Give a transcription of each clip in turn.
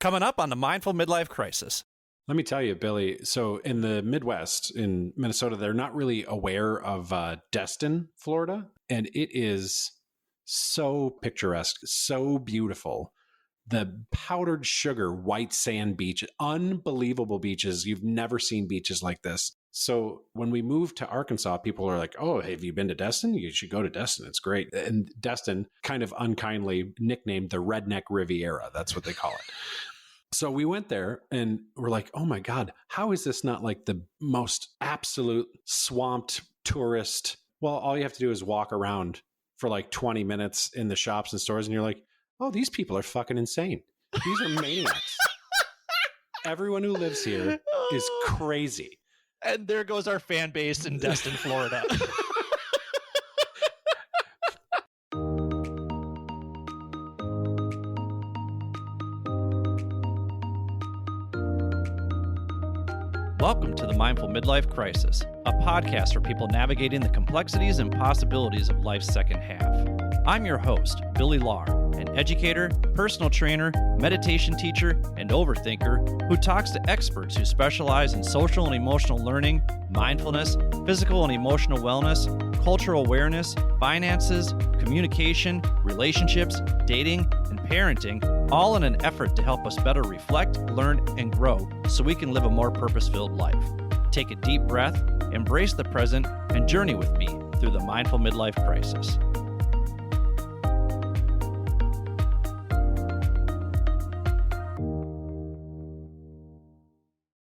coming up on the Mindful Midlife Crisis. Let me tell you, Billy, so in the Midwest, in Minnesota, they're not really aware of Destin, Florida, and it is so picturesque, so beautiful. The powdered sugar, white sand beach, unbelievable beaches. You've never seen beaches like this. So when we moved to Arkansas, people are like, oh, have you been to Destin? You should go to Destin. It's great. And Destin, kind of unkindly nicknamed the Redneck Riviera. That's what they call it. So we went there and we're like, oh my God, how is this not like the most absolute swamped tourist? Well, all you have to do is walk around for like 20 minutes in the shops and stores and you're like, oh, these people are fucking insane. These are maniacs. Everyone who lives here is crazy. And there goes our fan base in Destin, Florida. Welcome to the Mindful Midlife Crisis, a podcast for people navigating the complexities and possibilities of life's second half. I'm your host, Billy Lahr, an educator, personal trainer, meditation teacher, and overthinker who talks to experts who specialize in social and emotional learning, mindfulness, physical and emotional wellness, cultural awareness, finances, communication, relationships, dating, and parenting, all in an effort to help us better reflect, learn, and grow so we can live a more purpose-filled life. Take a deep breath, embrace the present, and journey with me through the Mindful Midlife Crisis.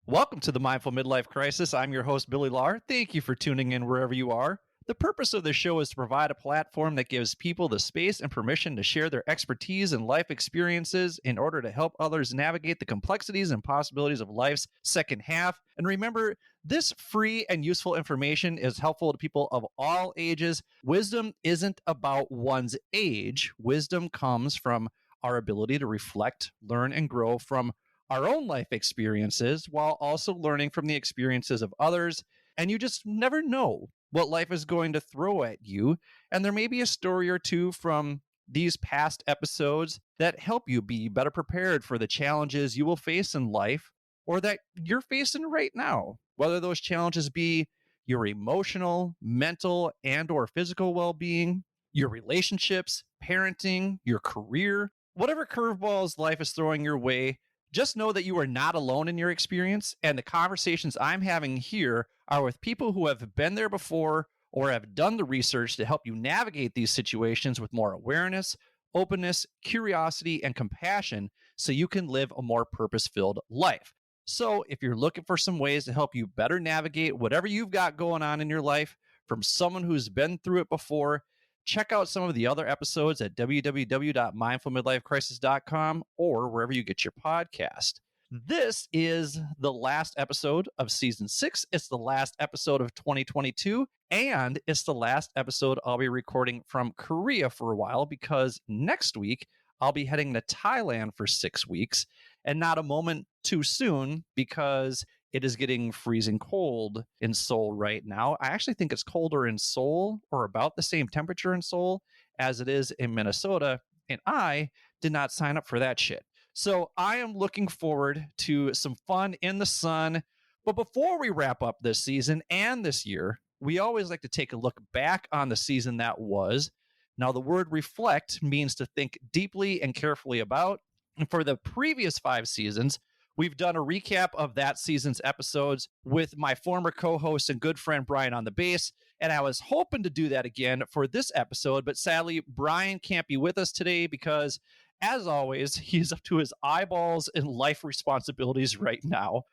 Welcome to the Mindful Midlife Crisis. I'm your host, Billy Lahr. Thank you for tuning in wherever you are. The purpose of the show is to provide a platform that gives people the space and permission to share their expertise and life experiences in order to help others navigate the complexities and possibilities of life's second half. And remember, this free and useful information is helpful to people of all ages. Wisdom isn't about one's age. Wisdom comes from our ability to reflect, learn, and grow from our own life experiences while also learning from the experiences of others. And you just never know what life is going to throw at you. And there may be a story or two from these past episodes that help you be better prepared for the challenges you will face in life or that you're facing right now, whether those challenges be your emotional, mental, and or physical well-being, your relationships, parenting, your career, whatever curveballs life is throwing your way. Just know that you are not alone in your experience, and the conversations I'm having here are with people who have been there before or have done the research to help you navigate these situations with more awareness, openness, curiosity, and compassion so you can live a more purpose-filled life. So if you're looking for some ways to help you better navigate whatever you've got going on in your life from someone who's been through it before, check out some of the other episodes at www.mindfulmidlifecrisis.com or wherever you get your podcast. This is the last episode of season 6. It's the last episode of 2022, and it's the last episode I'll be recording from Korea for a while because next week I'll be heading to Thailand for 6 weeks, and not a moment too soon because it is getting freezing cold in Seoul right now. I actually think it's colder in Seoul or about the same temperature in Seoul as it is in Minnesota. And I did not sign up for that shit. So I am looking forward to some fun in the sun. But before we wrap up this season and this year, we always like to take a look back on the season that was. Now, the word reflect means to think deeply and carefully about. And for the previous 5 seasons, we've done a recap of that season's episodes with my former co-host and good friend Brian on the bass, and I was hoping to do that again for this episode, but sadly, Brian can't be with us today because, as always, he's up to his eyeballs in life responsibilities right now.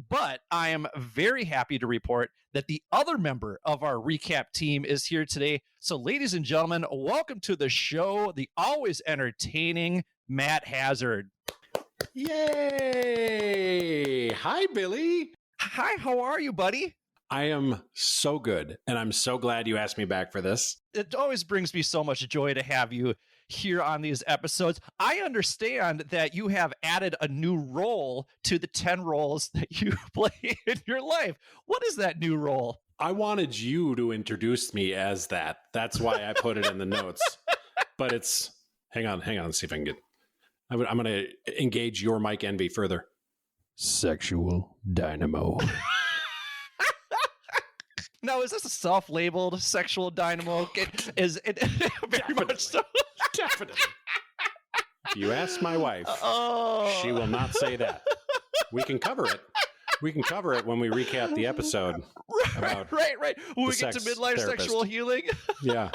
But I am very happy to report that the other member of our recap team is here today. So, ladies and gentlemen, welcome to the show, the always entertaining Matt Hazard. Yay! Hi, Billy. Hi, how are you, buddy? I am so good, and I'm so glad you asked me back for this. It always brings me so much joy to have you here on these episodes. I understand that you have added a new role to the 10 roles that you play in your life. What is that new role? I wanted you to introduce me as that. That's why I put it in the notes. But it's, hang on, see if I can get, I'm going to engage your mic envy further. Sexual dynamo. Now, is this a self-labeled sexual dynamo? Is it very much so? Definitely. If you ask my wife, she will not say that. We can cover it. We can cover it when we recap the episode. Right. When we get to midlife sexual healing. Yeah.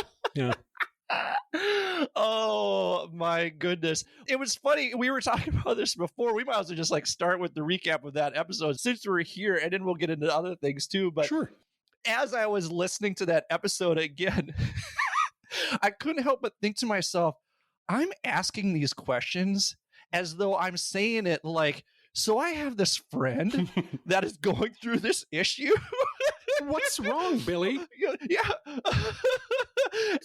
Oh my goodness. It was funny. We were talking about this before. We might as well just start with the recap of that episode since we're here, and then we'll get into other things too. But sure. As I was listening to that episode again, I couldn't help but think to myself, I'm asking these questions as though I'm saying it so I have this friend that is going through this issue. What's wrong, Billy? Yeah.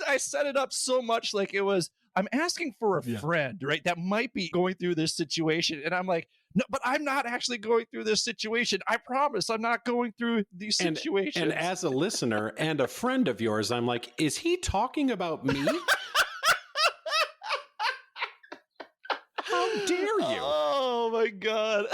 I set it up so much like it was, I'm asking for a friend, right? That might be going through this situation. And I'm like, no, but I'm not actually going through this situation. I promise I'm not going through these situations. And as a listener and a friend of yours, I'm like, is he talking about me? How dare you? Oh my God.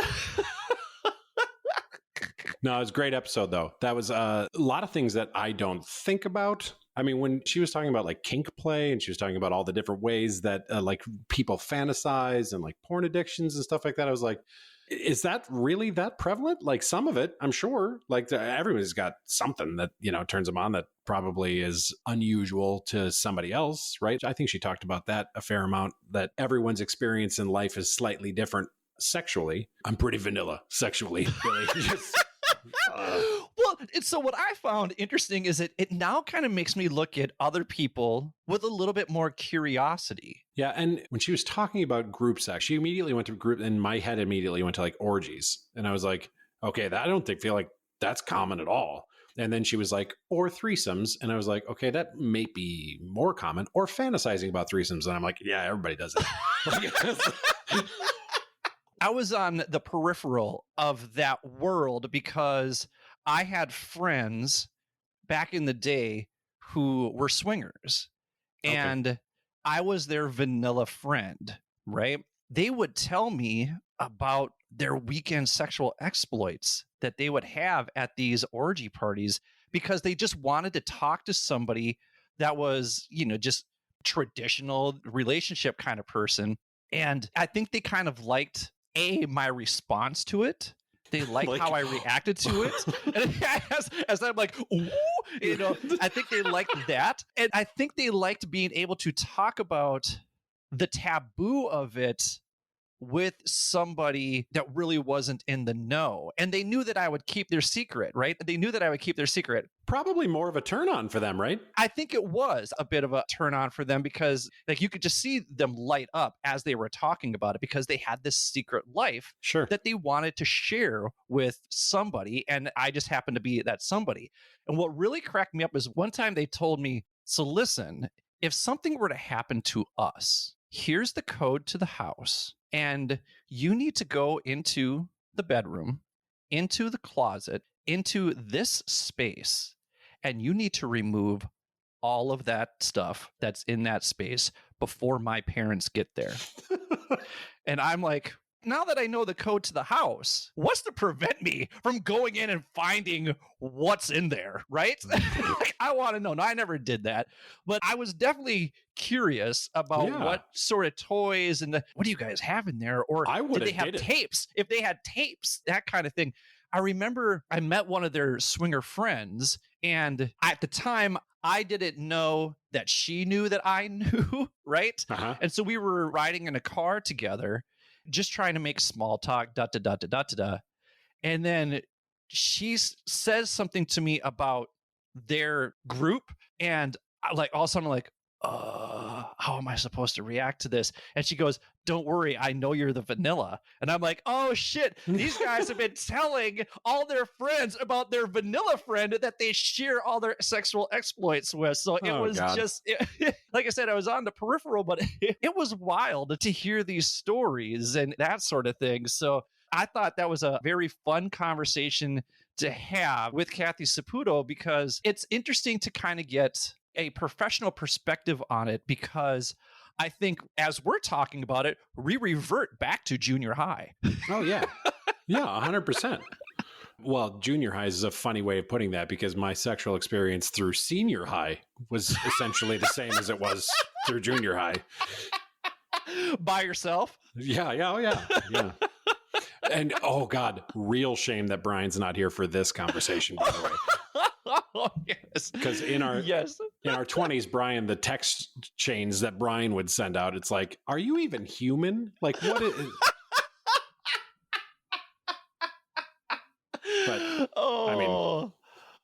No, it was a great episode, though. That was a lot of things that I don't think about. I mean, when she was talking about kink play and she was talking about all the different ways that people fantasize and porn addictions and stuff like that, I was like, is that really that prevalent? Some of it, I'm sure, everybody's got something that, turns them on that probably is unusual to somebody else, right? I think she talked about that a fair amount, that everyone's experience in life is slightly different sexually. I'm pretty vanilla sexually, really. Well, so what I found interesting is it now kind of makes me look at other people with a little bit more curiosity. Yeah, and when she was talking about group sex, she immediately went to group, and my head immediately went to orgies. And I was like, okay, I don't feel like that's common at all. And then she was like, or threesomes. And I was like, okay, that may be more common, or fantasizing about threesomes. And I'm like, yeah, everybody does that. I was on the peripheral of that world because I had friends back in the day who were swingers, and I was their vanilla friend, right? They would tell me about their weekend sexual exploits that they would have at these orgy parties because they just wanted to talk to somebody that was, just traditional relationship kind of person. And I think they kind of liked my response to it. They liked how I reacted to it. And as I'm like, ooh, I think they liked that. And I think they liked being able to talk about the taboo of it with somebody that really wasn't in the know. And they knew that I would keep their secret, right? They knew that I would keep their secret. Probably more of a turn on for them, right? I think it was a bit of a turn on for them because you could just see them light up as they were talking about it because they had this secret life that they wanted to share with somebody. And I just happened to be that somebody. And what really cracked me up is one time they told me, so listen, if something were to happen to us, here's the code to the house. And you need to go into the bedroom, into the closet, into this space, and you need to remove all of that stuff that's in that space before my parents get there. And I'm like, now that I know the code to the house, what's to prevent me from going in and finding what's in there, right? I want to know. No, I never did that, but I was definitely curious about what sort of toys and what do you guys have in there? Or did they have tapes? If they had tapes, that kind of thing. I remember I met one of their swinger friends, and at the time, I didn't know that she knew that I knew, right? And so we were riding in a car together, just trying to make small talk, and then she says something to me about their group, and all of a sudden I'm like, how am I supposed to react to this? And she goes, don't worry, I know you're the vanilla. And I'm like, oh shit, these guys have been telling all their friends about their vanilla friend that they share all their sexual exploits with. So it was like I said, I was on the peripheral, but it was wild to hear these stories and that sort of thing. So I thought that was a very fun conversation to have with Kathy Saputo because it's interesting to kind of get a professional perspective on it because I think as we're talking about it, we revert back to junior high. Oh, yeah. Yeah, 100%. Well, junior high is a funny way of putting that because my sexual experience through senior high was essentially the same as it was through junior high. By yourself? Yeah, yeah, oh, yeah. And oh God, real shame that Brian's not here for this conversation, by the way. Oh, yes. Because in our 20s, Brian, the text chains that Brian would send out, it's like, are you even human? Like, what is... But I mean,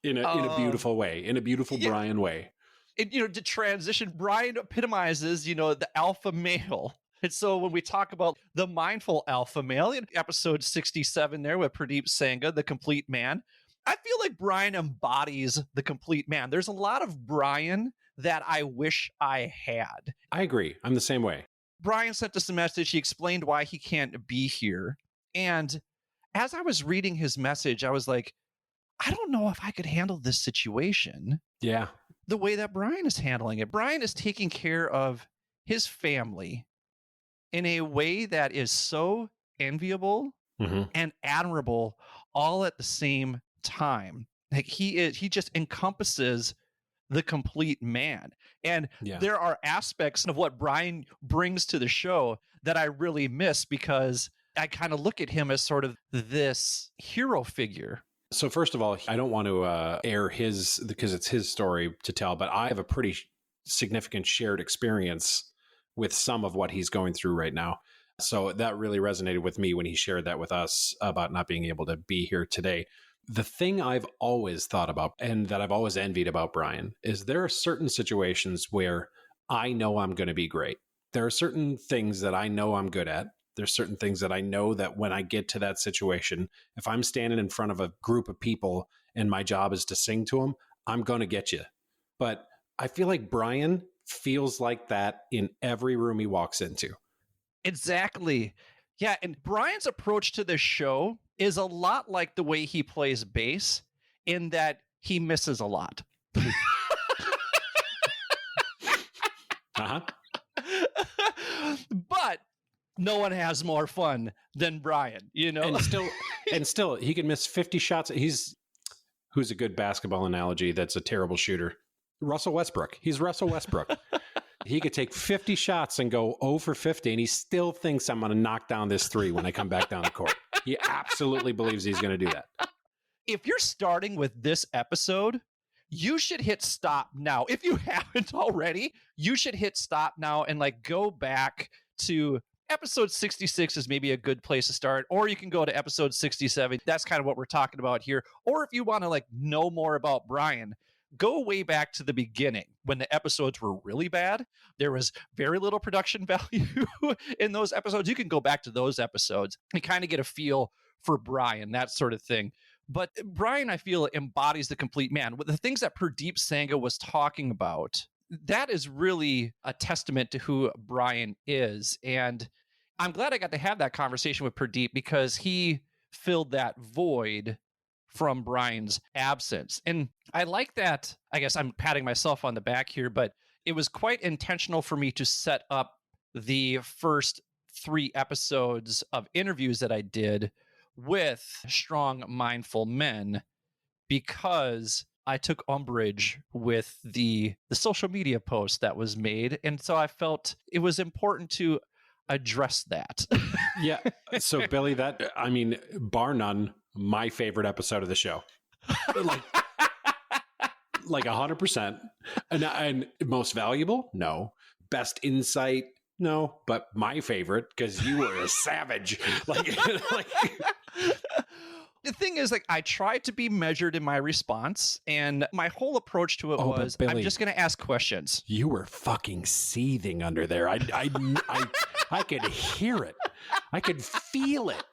in a beautiful way, in a beautiful Brian way. And, to transition, Brian epitomizes, the alpha male. And so when we talk about the mindful alpha male in episode 67 there with Pradeep Sangha, the complete man, I feel like Brian embodies the complete man. There's a lot of Brian that I wish I had. I agree. I'm the same way. Brian sent us a message. He explained why he can't be here. And as I was reading his message, I was like, I don't know if I could handle this situation. Yeah. The way that Brian is handling it. Brian is taking care of his family in a way that is so enviable and admirable all at the same time. Like he just encompasses the complete man. And there are aspects of what Brian brings to the show that I really miss because I kind of look at him as sort of this hero figure. So first of all, I don't want to air his, because it's his story to tell, but I have a pretty significant shared experience with some of what he's going through right now. So that really resonated with me when he shared that with us about not being able to be here today. The thing I've always thought about and that I've always envied about Brian is there are certain situations where I know I'm going to be great. There are certain things that I know I'm good at. There's certain things that I know that when I get to that situation, if I'm standing in front of a group of people and my job is to sing to them, I'm going to get you. But I feel like Brian feels like that in every room he walks into. Exactly. Yeah. And Brian's approach to this show is a lot like the way he plays bass in that he misses a lot. But no one has more fun than Brian, And still he can miss 50 shots. Who's a good basketball analogy that's a terrible shooter? Russell Westbrook. He's Russell Westbrook. He could take 50 shots and go 0 for 50, and he still thinks I'm going to knock down this three when I come back down the court. He absolutely believes he's going to do that. If you're starting with this episode, you should hit stop now. If you haven't already, you should hit stop now and go back to episode 66 is maybe a good place to start, or you can go to episode 67. That's kind of what we're talking about here. Or if you want to know more about Brian, go way back to the beginning when the episodes were really bad. There was very little production value in those episodes. You can go back to those episodes and kind of get a feel for Brian, that sort of thing. But Brian, I feel, embodies the complete man. The things that Pradeep Sangha was talking about, that is really a testament to who Brian is. And I'm glad I got to have that conversation with Pradeep because he filled that void from Brian's absence. And I like that. I guess I'm patting myself on the back here, but it was quite intentional for me to set up the first 3 episodes of interviews that I did with strong, mindful men because I took umbrage with the social media post that was made. And so I felt it was important to address that. Yeah. So Billy, bar none, my favorite episode of the show. Like 100%. And most valuable? No. Best insight? No. But my favorite, because you were a savage. The thing is, I tried to be measured in my response, and my whole approach to it was, Billy, I'm just going to ask questions. You were fucking seething under there. I could hear it. I could feel it.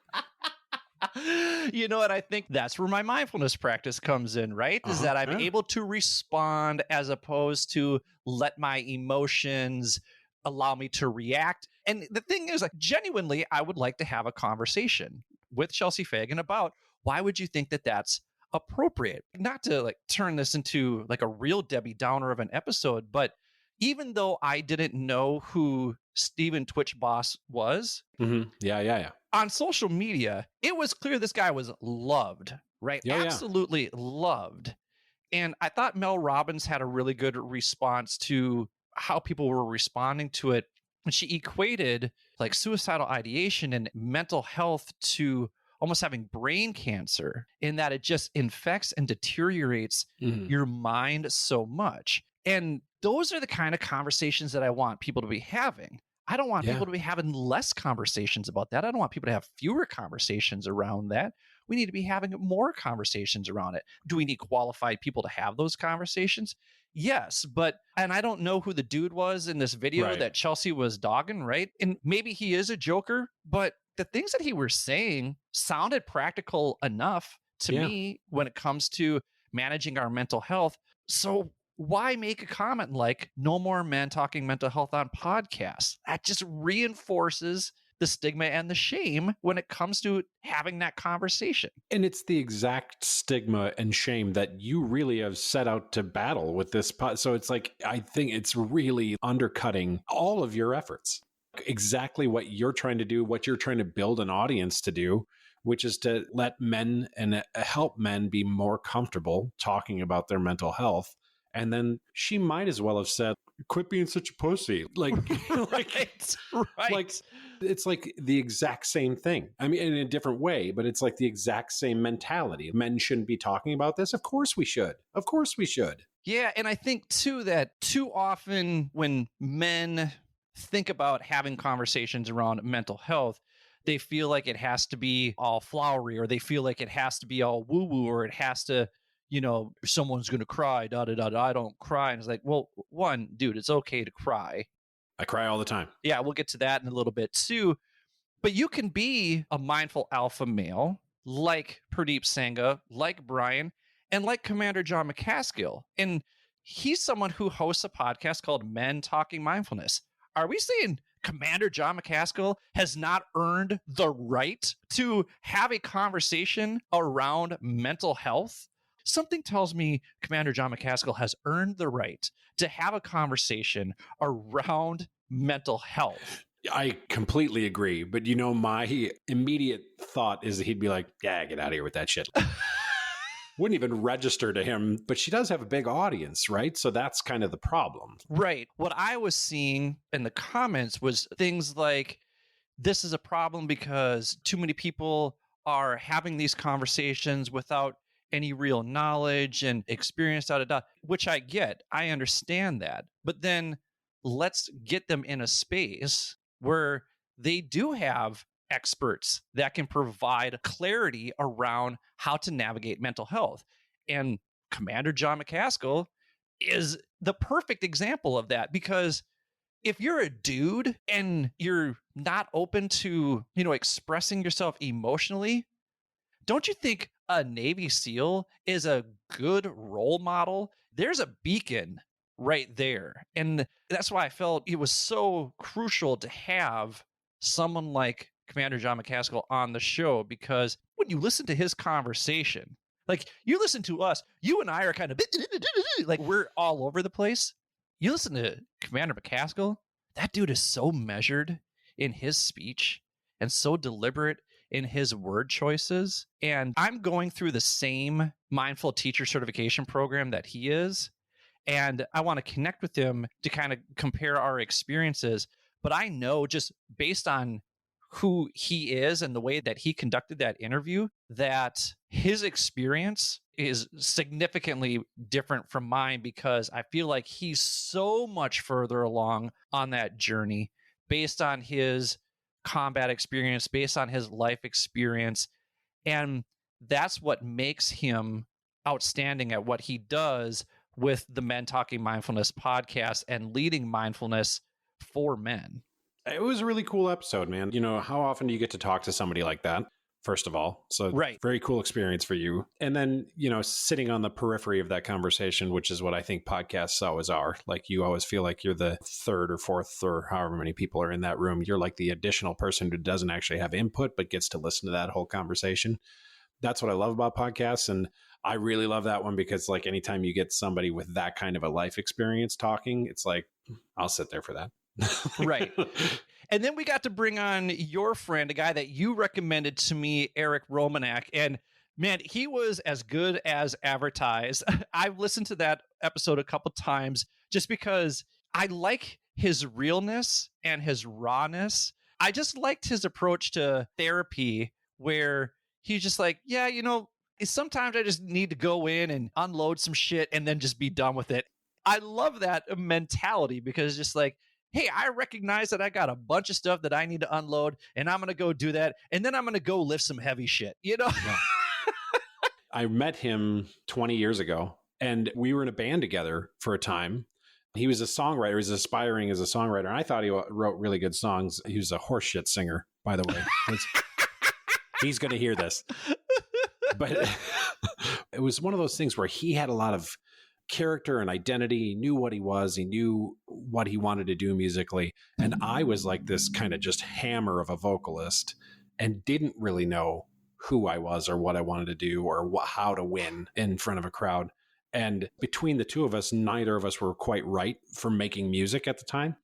You know what? I think that's where my mindfulness practice comes in, right? Is that I'm able to respond as opposed to let my emotions allow me to react. And the thing is, genuinely, I would like to have a conversation with Chelsea Fagan about why would you think that that's appropriate? Not to turn this into a real Debbie Downer of an episode, but even though I didn't know who Steven Twitch Boss was, Yeah. on social media, it was clear this guy was loved, right? Oh, yeah. Absolutely loved. And I thought Mel Robbins had a really good response to how people were responding to it. And she equated like suicidal ideation and mental health to almost having brain cancer, in that it just infects and deteriorates your mind so much. And those are the kind of conversations that I want people to be having. I don't want people to be having less conversations about that. I don't want people to have fewer conversations around that. We need to be having more conversations around it. Do we need qualified people to have those conversations? Yes, and I don't know who the dude was in this video that Chelsea was dogging, right? And maybe he is a joker, but the things that he was saying sounded practical enough to me when it comes to managing our mental health. So why make a comment like no more men talking mental health on podcasts? That just reinforces the stigma and the shame when it comes to having that conversation. And it's the exact stigma and shame that you really have set out to battle with this. So it's like, I think it's really undercutting all of your efforts. Exactly what you're trying to do, what you're trying to build an audience to do, which is to let men and help men be more comfortable talking about their mental health. And then she might as well have said, quit being such a pussy. Like, right. Like, it's like the exact same thing. I mean, in a different way, but it's like the exact same mentality. Men shouldn't be talking about this. Of course we should. Of course we should. Yeah. And I think too, that too often when men think about having conversations around mental health, they feel like it has to be all flowery, or they feel like it has to be all woo-woo, or it has to, someone's going to cry, I don't cry. And it's like, well, one, dude, it's okay to cry. I cry all the time. Yeah, we'll get to that in a little bit too. But you can be a mindful alpha male like Pradeep Sangha, like Brian, and like Commander John McCaskill. And he's someone who hosts a podcast called Men Talking Mindfulness. Are we saying Commander John McCaskill has not earned the right to have a conversation around mental health? Something tells me Commander John McCaskill has earned the right to have a conversation around mental health. I completely agree. But, my immediate thought is that he'd be like, yeah, get out of here with that shit. Wouldn't even register to him. But she does have a big audience, right? So that's kind of the problem. Right. What I was seeing in the comments was things like, this is a problem because too many people are having these conversations without any real knowledge and experience, which I get. I understand that. But then let's get them in a space where they do have experts that can provide clarity around how to navigate mental health. And Commander John McCaskill is the perfect example of that, because if you're a dude and you're not open to, expressing yourself emotionally, don't you think a Navy SEAL is a good role model? There's a beacon right there. And that's why I felt it was so crucial to have someone like Commander John McCaskill on the show, because when you listen to his conversation, like you listen to us, you and I are kind of like we're all over the place. You listen to Commander McCaskill, that dude is so measured in his speech and so deliberate in his word choices. And I'm going through the same mindful teacher certification program that he is. And I want to connect with him to kind of compare our experiences. But I know, just based on who he is and the way that he conducted that interview, that his experience is significantly different from mine, because I feel like he's so much further along on that journey based on his combat experience, based on his life experience. And that's what makes him outstanding at what he does with the Men Talking Mindfulness podcast and leading mindfulness for men. It was a really cool episode, man. How often do you get to talk to somebody like that? First of all, so very cool experience for you. And then, sitting on the periphery of that conversation, which is what I think podcasts always are. Like, you always feel like you're the third or fourth or however many people are in that room. You're like the additional person who doesn't actually have input, but gets to listen to that whole conversation. That's what I love about podcasts. And I really love that one because like anytime you get somebody with that kind of a life experience talking, it's like, I'll sit there for that. Right. And then we got to bring on your friend, a guy that you recommended to me, Eric Romanak. And man, he was as good as advertised. I've listened to that episode a couple times just because I like his realness and his rawness. I just liked his approach to therapy where he's just like, yeah, sometimes I just need to go in and unload some shit and then just be done with it. I love that mentality because just like, hey, I recognize that I got a bunch of stuff that I need to unload and I'm going to go do that. And then I'm going to go lift some heavy shit, Yeah. I met him 20 years ago and we were in a band together for a time. He was a songwriter. He was aspiring as a songwriter. And I thought he wrote really good songs. He was a horseshit singer, by the way. He's going to hear this. But it was one of those things where he had a lot of character and identity. He knew what he was. He knew what he wanted to do musically. And I was like this kind of just hammer of a vocalist and didn't really know who I was or what I wanted to do or how to win in front of a crowd. And between the two of us, neither of us were quite right for making music at the time,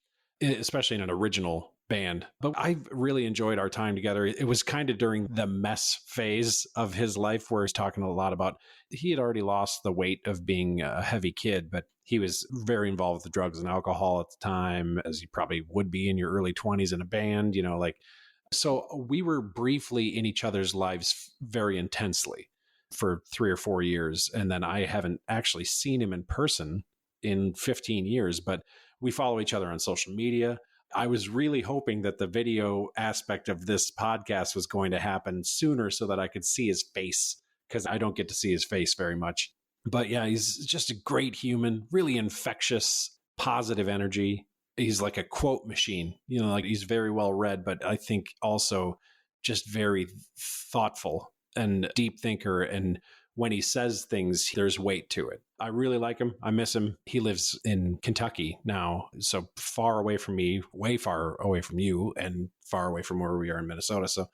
especially in an original band. But I really enjoyed our time together. It was kind of during the mess phase of his life where he's talking a lot about he had already lost the weight of being a heavy kid, but he was very involved with drugs and alcohol at the time, as you probably would be in your early 20s in a band, so we were briefly in each other's lives very intensely for 3 or 4 years. And then I haven't actually seen him in person in 15 years, but we follow each other on social media. I was really hoping that the video aspect of this podcast was going to happen sooner so that I could see his face because I don't get to see his face very much. But yeah, he's just a great human, really infectious, positive energy. He's like a quote machine, he's very well read, but I think also just very thoughtful and deep thinker. And when he says things, there's weight to it. I really like him. I miss him. He lives in Kentucky now, so far away from me, way far away from you, and far away from where we are in Minnesota. So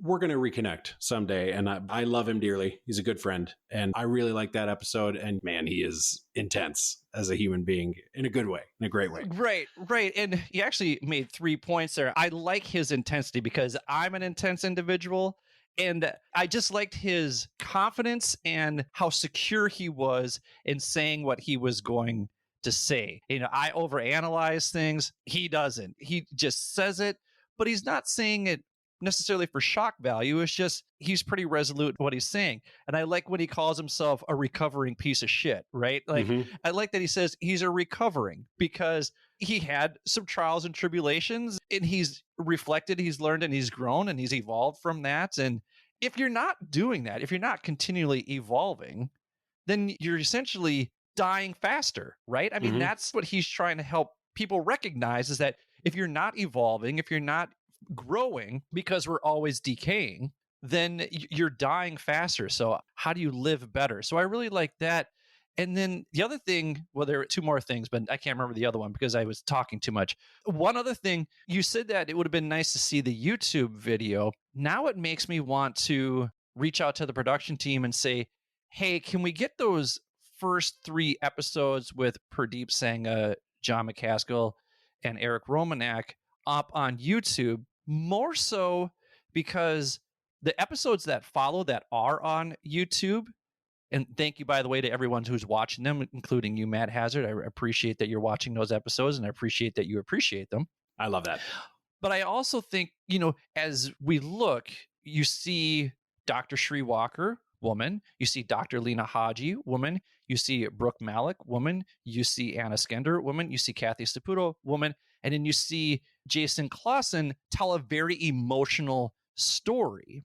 we're going to reconnect someday. And I love him dearly. He's a good friend. And I really like that episode. And man, he is intense as a human being in a good way, in a great way. Right. And he actually made 3 points there. I like his intensity because I'm an intense individual. And I just liked his confidence and how secure he was in saying what he was going to say. I overanalyze things. He doesn't. He just says it, but he's not saying it necessarily for shock value. It's just he's pretty resolute in what he's saying. And I like when he calls himself a recovering piece of shit, right? Like, I like that he says he's a recovering because he had some trials and tribulations and he's reflected, he's learned, and he's grown and he's evolved from that. And if you're not doing that, if you're not continually evolving, then you're essentially dying faster, right? I mean, that's what he's trying to help people recognize is that if you're not evolving, if you're not growing because we're always decaying, then you're dying faster. So how do you live better? So I really like that. And then the other thing, well, there are 2 more things, but I can't remember the other one because I was talking too much. One other thing, you said that it would have been nice to see the YouTube video. Now it makes me want to reach out to the production team and say, hey, can we get those first 3 episodes with Pradeep Sangha, John McCaskill, and Eric Romanak up on YouTube? More so because the episodes that follow that are on YouTube, and thank you, by the way, to everyone who's watching them, including you, Matt Hazard. I appreciate that you're watching those episodes, and I appreciate that you appreciate them. I love that. But I also think, as we look, you see Dr. Sri Walker, woman. You see Dr. Lena Haji, woman. You see Brooke Malik, woman. You see Anna Skender, woman. You see Kathy Staputo, woman. And then you see Jason Clausen tell a very emotional story.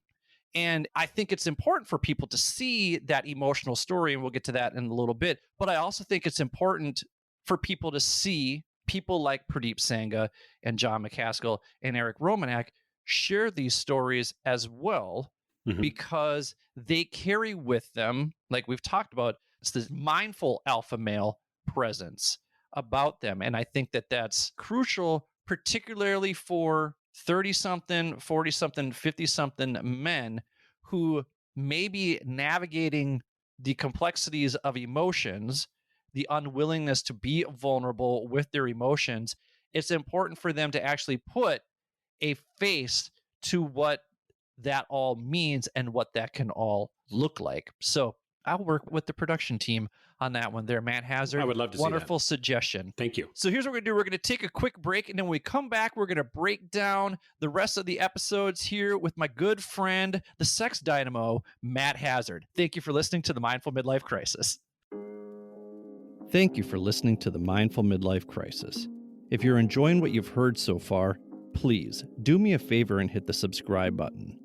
And I think it's important for people to see that emotional story, and we'll get to that in a little bit. But I also think it's important for people to see people like Pradeep Sangha and John McCaskill and Eric Romanak share these stories as well, because they carry with them, like we've talked about, it's this mindful alpha male presence about them. And I think that that's crucial, particularly for 30-something, 40-something, 50-something men who maybe navigating the complexities of emotions, the unwillingness to be vulnerable with their emotions, it's important for them to actually put a face to what that all means and what that can all look like. So I'll work with the production team on that one there, Matt Hazard. I would love to see that. Wonderful suggestion. Thank you. So here's what we're going to do. We're going to take a quick break, and then when we come back, we're going to break down the rest of the episodes here with my good friend, the sex dynamo, Matt Hazard. Thank you for listening to the Mindful Midlife Crisis. Thank you for listening to the Mindful Midlife Crisis. If you're enjoying what you've heard so far, please do me a favor and hit the subscribe button.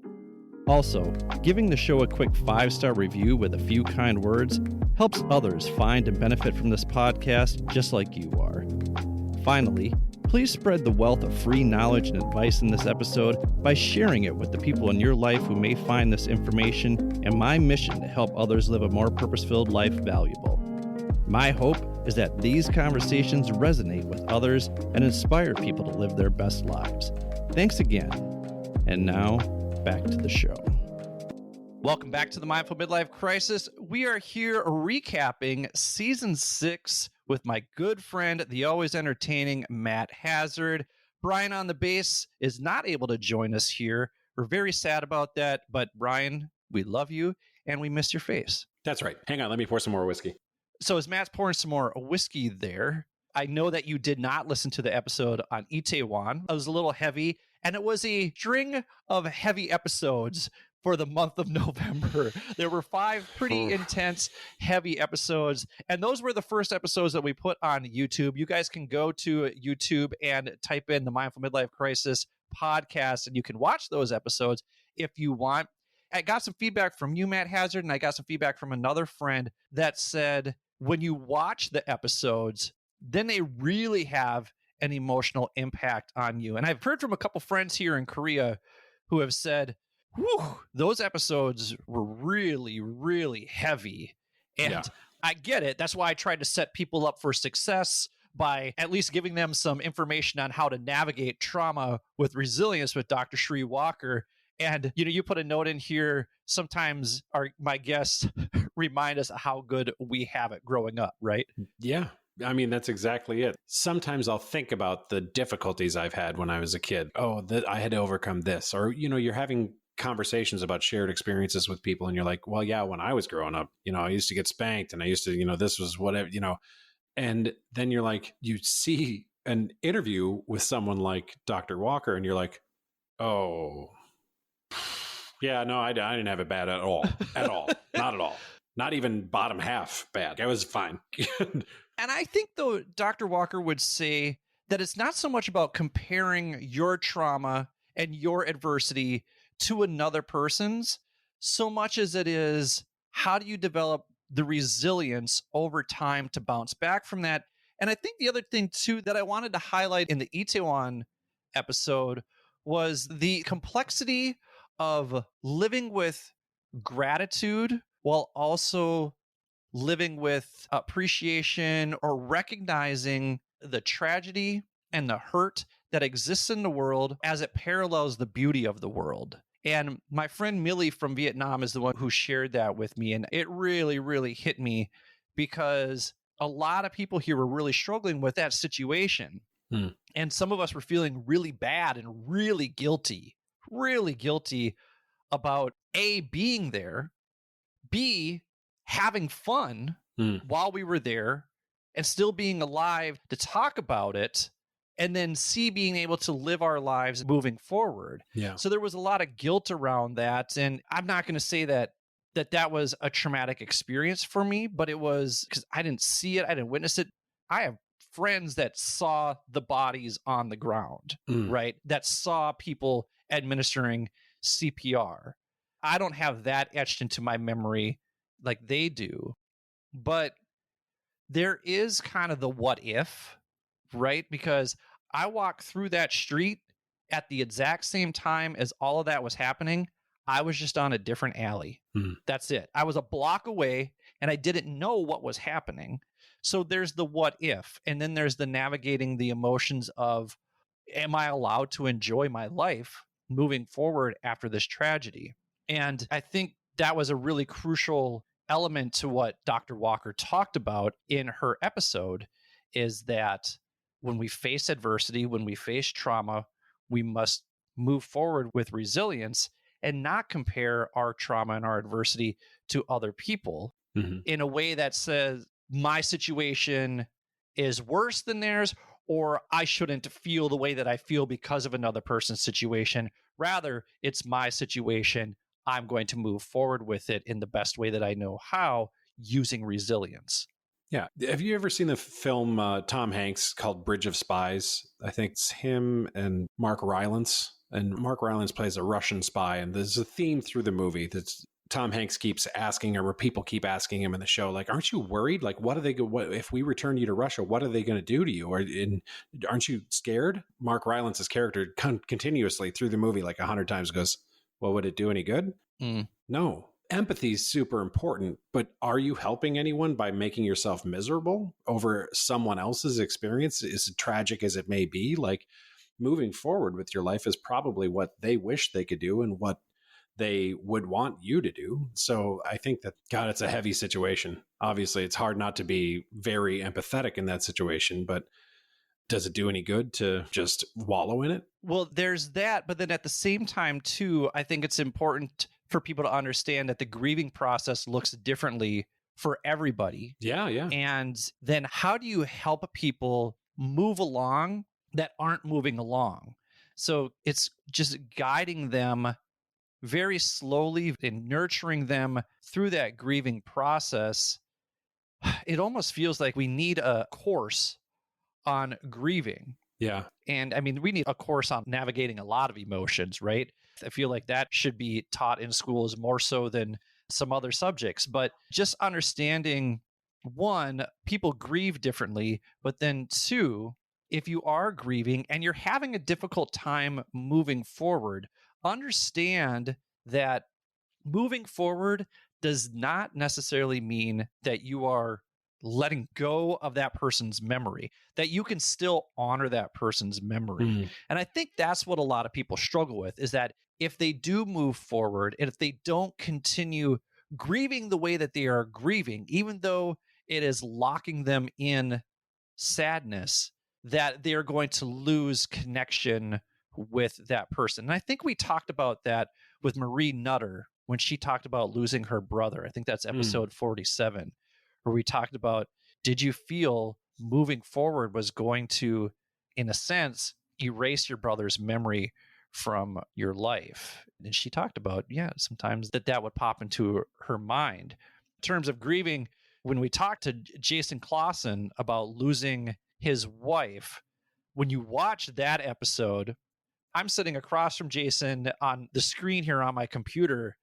Also, giving the show a quick 5-star review with a few kind words helps others find and benefit from this podcast just like you are. Finally, please spread the wealth of free knowledge and advice in this episode by sharing it with the people in your life who may find this information and my mission to help others live a more purpose-filled life valuable. My hope is that these conversations resonate with others and inspire people to live their best lives. Thanks again. And now, back to the show. Welcome back to the Mindful Midlife Crisis. We are here recapping Season 6 with my good friend, the always entertaining Matt Hazard. Brian on the bass is not able to join us here. We're very sad about that, but Brian, we love you and we miss your face. That's right. Hang on, let me pour some more whiskey. So as Matt's pouring some more whiskey there, I know that you did not listen to the episode on Itaewon. It was a little heavy, and it was a string of heavy episodes for the month of November. There were 5 pretty intense, heavy episodes, and those were the first episodes that we put on YouTube. You guys can go to YouTube and type in the Mindful Midlife Crisis podcast, and you can watch those episodes if you want. I got some feedback from you, Matt Hazard, and I got some feedback from another friend that said when you watch the episodes, then they really have an emotional impact on you. And I've heard from a couple friends here in Korea who have said, whew, those episodes were really, really heavy. And I get it. That's why I tried to set people up for success by at least giving them some information on how to navigate trauma with resilience with Dr. Sri Walker. And, you put a note in here. Sometimes my guests remind us how good we have it growing up, right? Yeah. I mean, that's exactly it. Sometimes I'll think about the difficulties I've had when I was a kid. Oh, I had to overcome this. Or, you're having conversations about shared experiences with people and you're like, well, yeah, when I was growing up, I used to get spanked and I used to, this was whatever, and then you're like, you see an interview with someone like Dr. Walker and you're like, oh, yeah, no, I didn't have it bad at all, not at all. Not even bottom half bad. I was fine. And I think, though, Dr. Walker would say that it's not so much about comparing your trauma and your adversity to another person's, so much as it is how do you develop the resilience over time to bounce back from that. And I think the other thing, too, that I wanted to highlight in the Itaewon episode was the complexity of living with gratitude while also living with appreciation or recognizing the tragedy and the hurt that exists in the world as it parallels the beauty of the world. And my friend Millie from Vietnam is the one who shared that with me. And it really, really hit me because a lot of people here were really struggling with that situation. And some of us were feeling really bad and really guilty about A, being there, B, having fun while we were there and still being alive to talk about it, and then C, being able to live our lives moving forward. Yeah. So there was a lot of guilt around that. And I'm not going to say that was a traumatic experience for me, but it was because I didn't see it. I didn't witness it. I have friends that saw the bodies on the ground, right? That saw people administering CPR. I don't have that etched into my memory like they do, but there is kind of the what if, right? Because I walked through that street at the exact same time as all of that was happening. I was just on a different alley. That's it. I was a block away and I didn't know what was happening. So there's the what if, and then there's the navigating the emotions of, am I allowed to enjoy my life moving forward after this tragedy? And I think that was a really crucial element to what Dr. Walker talked about in her episode, is that when we face adversity, when we face trauma, we must move forward with resilience and not compare our trauma and our adversity to other people in a way that says my situation is worse than theirs, or I shouldn't feel the way that I feel because of another person's situation. Rather, it's my situation. I'm going to move forward with it in the best way that I know how, using resilience. Yeah. Have you ever seen the film Tom Hanks called Bridge of Spies? I think it's him and Mark Rylance. And Mark Rylance plays a Russian spy. And there's a theme through the movie that's Tom Hanks keeps asking him, or people keep asking him in the show, like, aren't you worried? Like, what if we return you to Russia, what are they going to do to you? Or aren't you scared? Mark Rylance's character continuously through the movie, like 100 times goes, well, would it do any good? No. Empathy is super important, but are you helping anyone by making yourself miserable over someone else's experience, as tragic as it may be? Like, moving forward with your life is probably what they wish they could do and what they would want you to do. So I think that, God, it's a heavy situation. Obviously, it's hard not to be very empathetic in that situation, but does it do any good to just wallow in it? Well, there's that. But then at the same time, too, I think it's important for people to understand that the grieving process looks differently for everybody. Yeah. And then how do you help people move along that aren't moving along? So it's just guiding them very slowly and nurturing them through that grieving process. It almost feels like we need a course on grieving. Yeah. And I mean, we need a course on navigating a lot of emotions, right? I feel like that should be taught in schools more so than some other subjects. But just understanding, one, people grieve differently, but then two, if you are grieving and you're having a difficult time moving forward, understand that moving forward does not necessarily mean that you are letting go of that person's memory, that you can still honor that person's memory. And I think that's what a lot of people struggle with, is that if they do move forward and if they don't continue grieving the way that they are grieving, even though it is locking them in sadness, that they're going to lose connection with that person. And I think we talked about that with Marie Nutter when she talked about losing her brother. I think that's episode 47, where we talked about, did you feel moving forward was going to, in a sense, erase your brother's memory from your life? And she talked about, sometimes that would pop into her mind. In terms of grieving, when we talked to Jason Clausen about losing his wife, when you watch that episode, I'm sitting across from Jason on the screen here on my computer,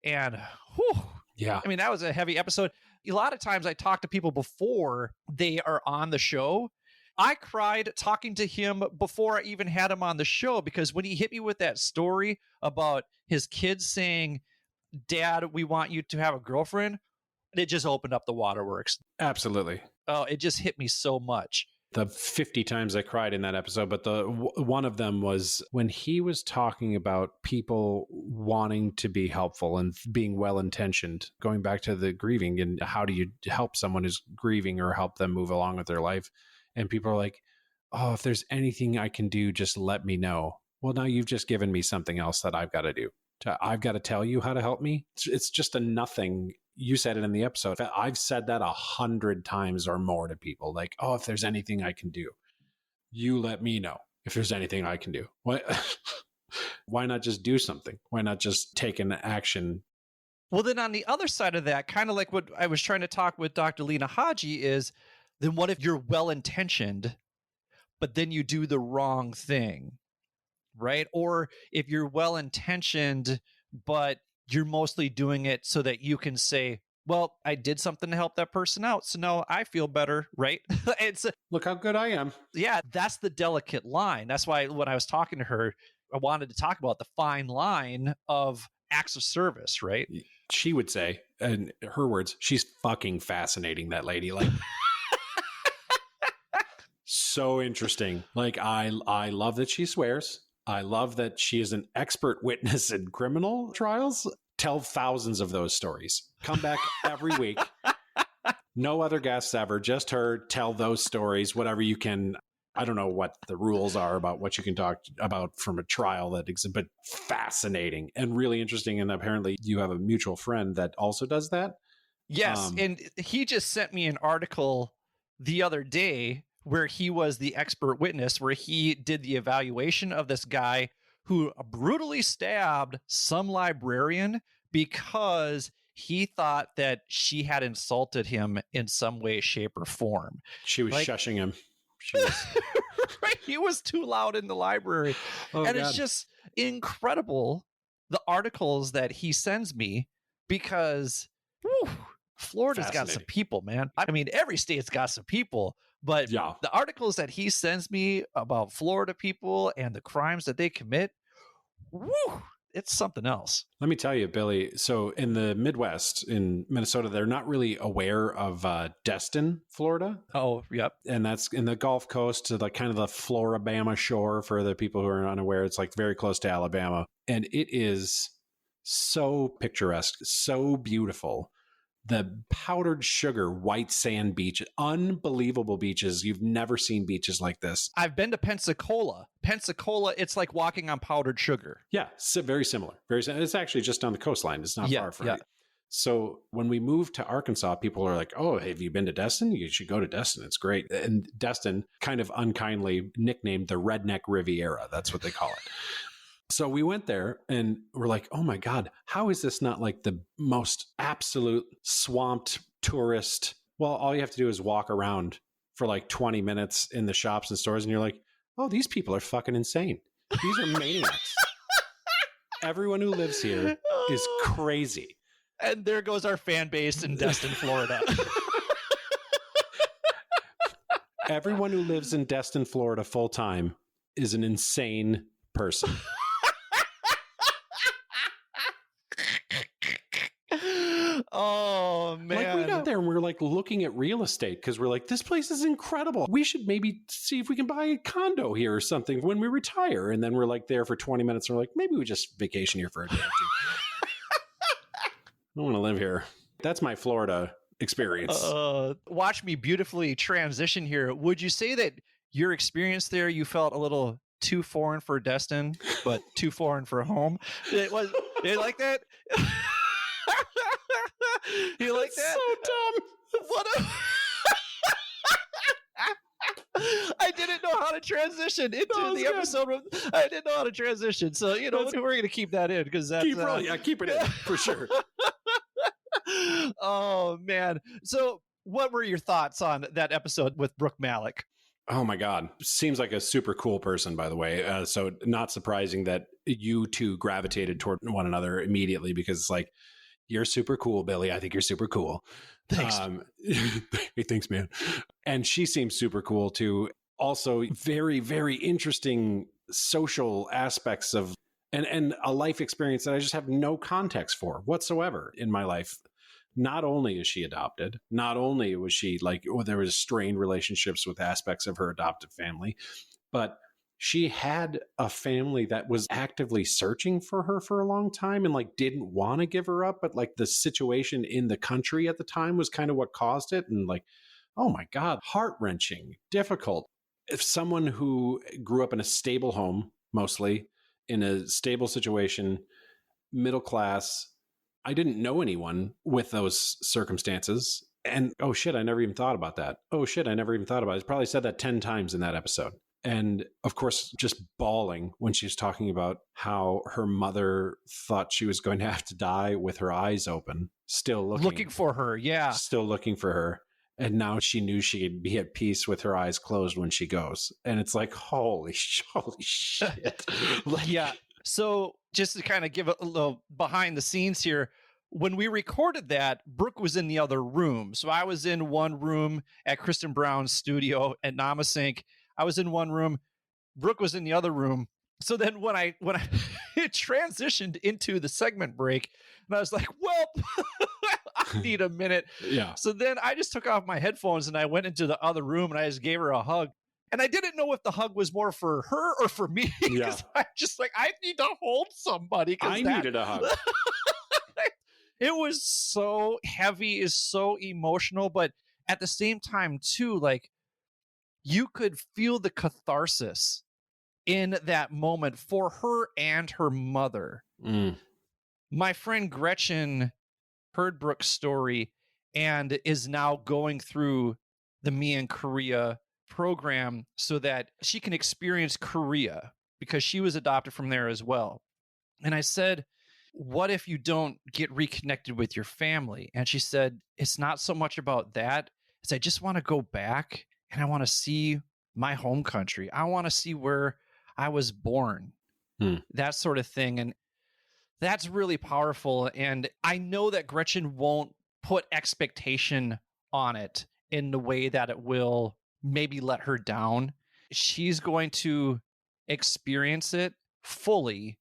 and I mean, that was a heavy episode. A lot of times I talk to people before they are on the show. I cried talking to him before I even had him on the show, because when he hit me with that story about his kids saying, Dad, we want you to have a girlfriend, it just opened up the waterworks. Absolutely. Oh, it just hit me so much. The 50 times I cried in that episode, but one of them was when he was talking about people wanting to be helpful and being well-intentioned, going back to the grieving and how do you help someone who's grieving or help them move along with their life. And people are like, oh, if there's anything I can do, just let me know. Well, now you've just given me something else that I've got to do. I've got to tell you how to help me. It's just a nothing. You said it in the episode. I've said that 100 times or more to people. Like, oh, if there's anything I can do, you let me know if there's anything I can do. What? Why not just do something? Why not just take an action? Well, then on the other side of that, kind of like what I was trying to talk with Dr. Lena Haji is, then what if you're well-intentioned, but then you do the wrong thing, right? Or if you're well-intentioned, but you're mostly doing it so that you can say, well, I did something to help that person out, so now I feel better, right? Look how good I am. Yeah, that's the delicate line. That's why when I was talking to her, I wanted to talk about the fine line of acts of service, right? She would say, in her words, she's fucking fascinating, that lady. Like, so interesting. Like, I love that she swears. I love that she is an expert witness in criminal trials. Tell thousands of those stories. Come back every week. No other guests ever, just her. Tell those stories, whatever you can. I don't know what the rules are about what you can talk about from a trial that exists, but fascinating and really interesting. And apparently you have a mutual friend that also does that. Yes. And he just sent me an article the other day where he was the expert witness, where he did the evaluation of this guy who brutally stabbed some librarian because he thought that she had insulted him in some way, shape, or form. She was shushing him. She was... Right? He was too loud in the library. And God. It's just incredible, the articles that he sends me, because Florida's got some people, man. I mean, every state's got some people, but the articles that he sends me about Florida people and the crimes that they commit, it's something else. Let me tell you, Billy. So in the Midwest, in Minnesota, they're not really aware of Destin, Florida. Oh, yep. And that's in the Gulf Coast, to like kind of the Floribama shore for the people who are unaware. It's like very close to Alabama. And it is so picturesque, so beautiful. The powdered sugar white sand beach, unbelievable beaches. You've never seen beaches like this. I've been to Pensacola. Pensacola, it's like walking on powdered sugar. Yeah, so very similar. Very similar. It's actually just on the coastline. It's not far from it. So when we moved to Arkansas, people are like, oh, have you been to Destin? You should go to Destin. It's great. And Destin, kind of unkindly nicknamed the Redneck Riviera. That's what they call it. So we went there and we're like, oh my God, how is this not like the most absolute swamped tourist? Well, all you have to do is walk around for like 20 minutes in the shops and stores. And you're like, oh, these people are fucking insane. These are maniacs. Everyone who lives here is crazy. And there goes our fan base in Destin, Florida. Everyone who lives in Destin, Florida full time is an insane person. Oh, man. Like we got there and we're like looking at real estate because we're like, this place is incredible. We should maybe see if we can buy a condo here or something when we retire. And then we're like there for 20 minutes and we're like, maybe we just vacation here for a day or two. I want to live here. That's my Florida experience. Watch me beautifully transition here. Would you say that your experience there, you felt a little too foreign for Destin, but too foreign for home? You like that? You like that? So dumb. What I didn't know how to transition into the episode. I didn't know how to transition. So, we're going to keep that in because that's... keep it in for sure. Oh, man. So what were your thoughts on that episode with Brooke Malik? Oh, my God. Seems like a super cool person, by the way. So not surprising that you two gravitated toward one another immediately because it's like, you're super cool, Billy. I think you're super cool. Thanks. Hey, thanks, man. And she seems super cool too. Also, very, very interesting social aspects of and a life experience that I just have no context for whatsoever in my life. Not only is she adopted, not only was she like, there was strained relationships with aspects of her adoptive family, but she had a family that was actively searching for her for a long time and like didn't want to give her up. But like the situation in the country at the time was kind of what caused it. And like, oh my God, heart-wrenching, difficult. If someone who grew up in a stable home, mostly in a stable situation, middle class, I didn't know anyone with those circumstances. And oh shit, I never even thought about that. Oh shit, I never even thought about it. I probably said that 10 times in that episode. And of course, just bawling when she was talking about how her mother thought she was going to have to die with her eyes open, still looking for her. Yeah. Still looking for her. And now she knew she'd be at peace with her eyes closed when she goes. And it's like, holy shit. Yeah. So just to kind of give a little behind the scenes here, when we recorded that, Brooke was in the other room. So I was in one room at Kristen Brown's studio at Namasink. I was in one room. Brooke was in the other room. So then when I it transitioned into the segment break, and I was like, well, I need a minute. Yeah. So then I just took off my headphones and I went into the other room and I just gave her a hug. And I didn't know if the hug was more for her or for me. Yeah. I just like, I need to hold somebody. I needed a hug. It was so heavy, is so emotional, but at the same time too, like you could feel the catharsis in that moment for her and her mother. Mm. My friend Gretchen heard Brooke's story and is now going through the Me in Korea program so that she can experience Korea because she was adopted from there as well. And I said, what if you don't get reconnected with your family? And she said, it's not so much about that. It's I just want to go back and I want to see my home country. I want to see where I was born, that sort of thing. And that's really powerful. And I know that Gretchen won't put expectation on it in the way that it will maybe let her down. She's going to experience it fully.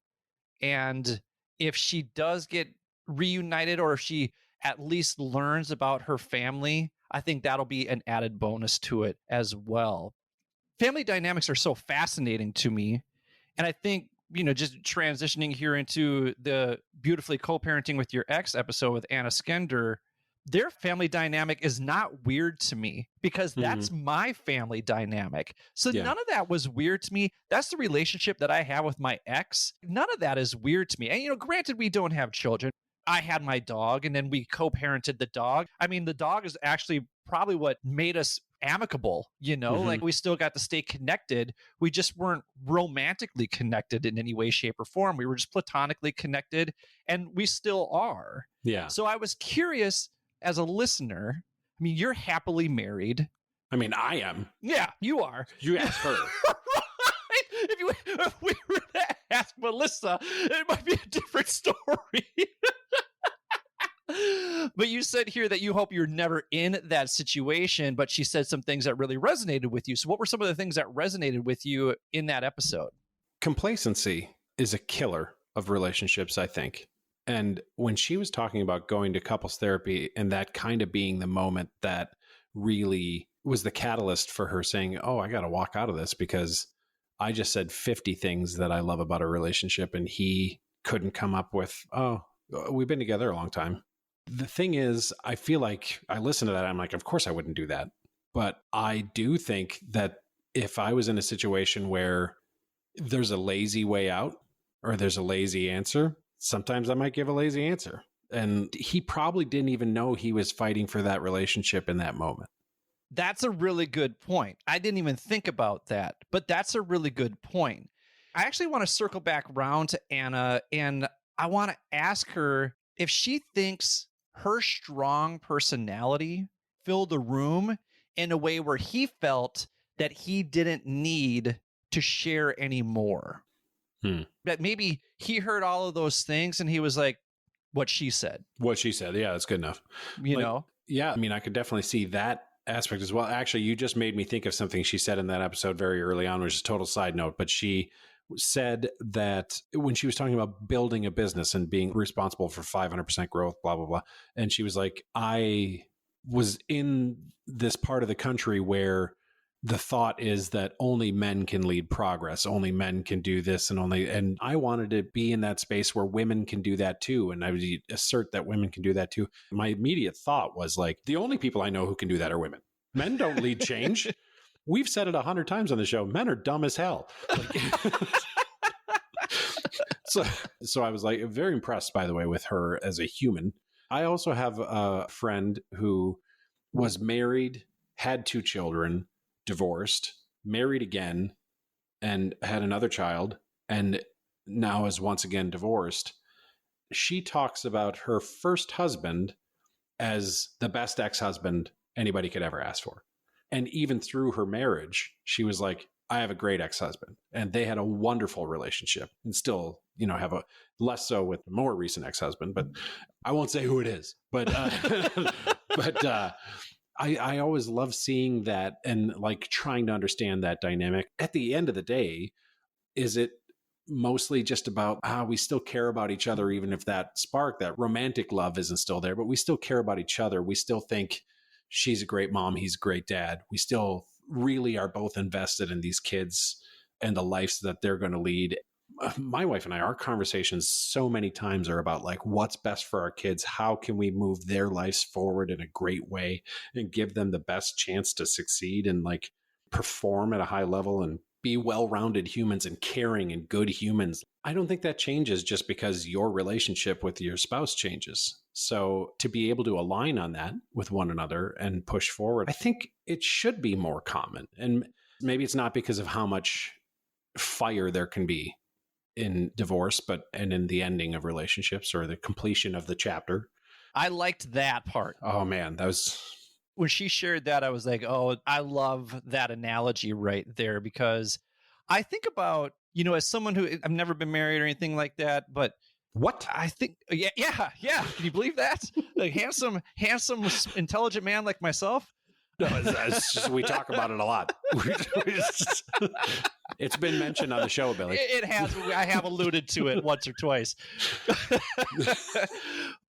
And if she does get reunited, or if she at least learns about her family, I think that'll be an added bonus to it as well. Family dynamics are so fascinating to me. And I think, just transitioning here into the Beautifully Co-Parenting with Your Ex episode with Anna Skender, their family dynamic is not weird to me because that's my family dynamic. So none of that was weird to me. That's the relationship that I have with my ex. None of that is weird to me. And, granted, we don't have children. I had my dog and then we co-parented the dog. I mean, the dog is actually probably what made us amicable, like we still got to stay connected. We just weren't romantically connected in any way, shape, or form. We were just platonically connected, and we still are. Yeah. So I was curious as a listener. I mean, you're happily married. I mean, I am. Yeah, you are. You asked her. Right? If we were to ask Melissa, it might be a different story. But you said here that you hope you're never in that situation, but she said some things that really resonated with you. So what were some of the things that resonated with you in that episode? Complacency is a killer of relationships, I think. And when she was talking about going to couples therapy and that kind of being the moment that really was the catalyst for her saying, oh, I got to walk out of this because I just said 50 things that I love about a relationship and he couldn't come up with, oh, we've been together a long time. The thing is, I feel like I listen to that. I'm like, of course I wouldn't do that. But I do think that if I was in a situation where there's a lazy way out or there's a lazy answer, sometimes I might give a lazy answer. And he probably didn't even know he was fighting for that relationship in that moment. That's a really good point. I didn't even think about that, but that's a really good point. I actually want to circle back around to Anna, and I want to ask her if she thinks her strong personality filled the room in a way where he felt that he didn't need to share anymore. That maybe he heard all of those things and he was like, what she said. What she said. Yeah, that's good enough. You know? Yeah, I mean, I could definitely see that aspect as well. Actually, you just made me think of something she said in that episode very early on, which is a total side note, but she said that when she was talking about building a business and being responsible for 500% growth, blah, blah, blah. And she was like, I was in this part of the country where the thought is that only men can lead progress, only men can do this, and I wanted to be in that space where women can do that too. And I would assert that women can do that too. My immediate thought was like, the only people I know who can do that are women. Men don't lead change. We've said it 100 times on the show. Men are dumb as hell. So I was like very impressed, by the way, with her as a human. I also have a friend who was married, had 2 children, divorced, married again, and had another child, and now is once again divorced. She talks about her first husband as the best ex-husband anybody could ever ask for. And even through her marriage, she was like, I have a great ex-husband. And they had a wonderful relationship and still, have a less so with a more recent ex-husband, but I won't say who it is. But I always love seeing that and like trying to understand that dynamic. At the end of the day, is it mostly just about how we still care about each other, even if that spark, that romantic love isn't still there, but we still care about each other. We still think she's a great mom, he's a great dad. We still really are both invested in these kids and the lives that they're going to lead. my wife and I, our conversations so many times are about like, what's best for our kids? How can we move their lives forward in a great way and give them the best chance to succeed and like perform at a high level and be well-rounded humans and caring and good humans. I don't think that changes just because your relationship with your spouse changes. So to be able to align on that with one another and push forward, I think it should be more common. And maybe it's not because of how much fire there can be in divorce, and in the ending of relationships or the completion of the chapter. I liked that part. Oh man, that was... When she shared that, I was like, oh, I love that analogy right there, because I think about, as someone who, I've never been married or anything like that, but what I think, yeah. Can you believe that? Like handsome, intelligent man like myself. No, it's just, we talk about it a lot. It's been mentioned on the show, Billy. It has. I have alluded to it once or twice.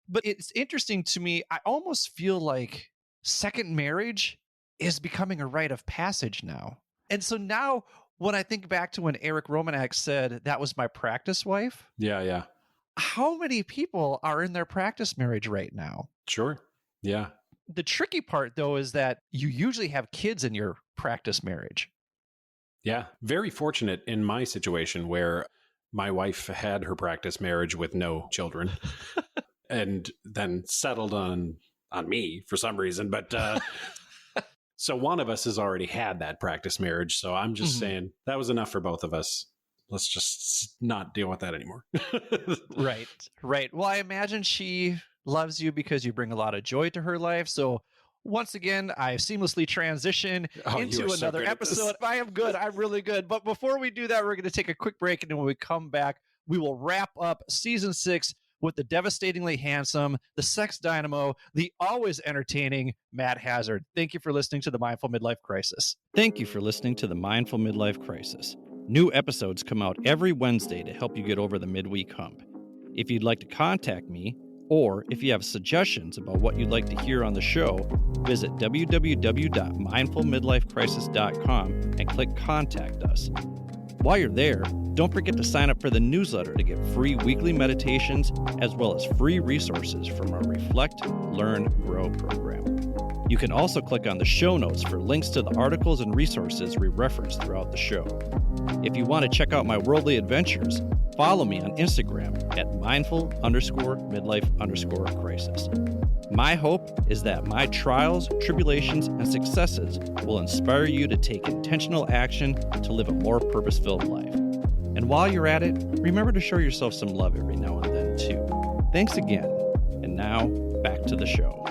But it's interesting to me. I almost feel like second marriage is becoming a rite of passage now. And so now when I think back to when Eric Romanek said that was my practice wife. Yeah. How many people are in their practice marriage right now? Sure. Yeah. The tricky part, though, is that you usually have kids in your practice marriage. Yeah. Very fortunate in my situation where my wife had her practice marriage with no children and then settled on me for some reason. But so one of us has already had that practice marriage. So I'm just saying that was enough for both of us. Let's just not deal with that anymore. Right. Well, I imagine she loves you because you bring a lot of joy to her life. So once again, I seamlessly transition into another episode. I am good. I'm really good. But before we do that, we're going to take a quick break. And then when we come back, we will wrap up season 6 with the devastatingly handsome, the sex dynamo, the always entertaining Matt Hazard. Thank you for listening to the Mindful Midlife Crisis. Thank you for listening to the Mindful Midlife Crisis. New episodes come out every Wednesday to help you get over the midweek hump. If you'd like to contact me, or if you have suggestions about what you'd like to hear on the show, visit www.mindfulmidlifecrisis.com and click Contact Us. While you're there, don't forget to sign up for the newsletter to get free weekly meditations as well as free resources from our Reflect, Learn, Grow program. You can also click on the show notes for links to the articles and resources we reference throughout the show. If you want to check out my worldly adventures, follow me on Instagram at mindful_midlife_crisis. My hope is that my trials, tribulations, and successes will inspire you to take intentional action to live a more purpose-filled life. And while you're at it, remember to show yourself some love every now and then, too. Thanks again. And now, back to the show.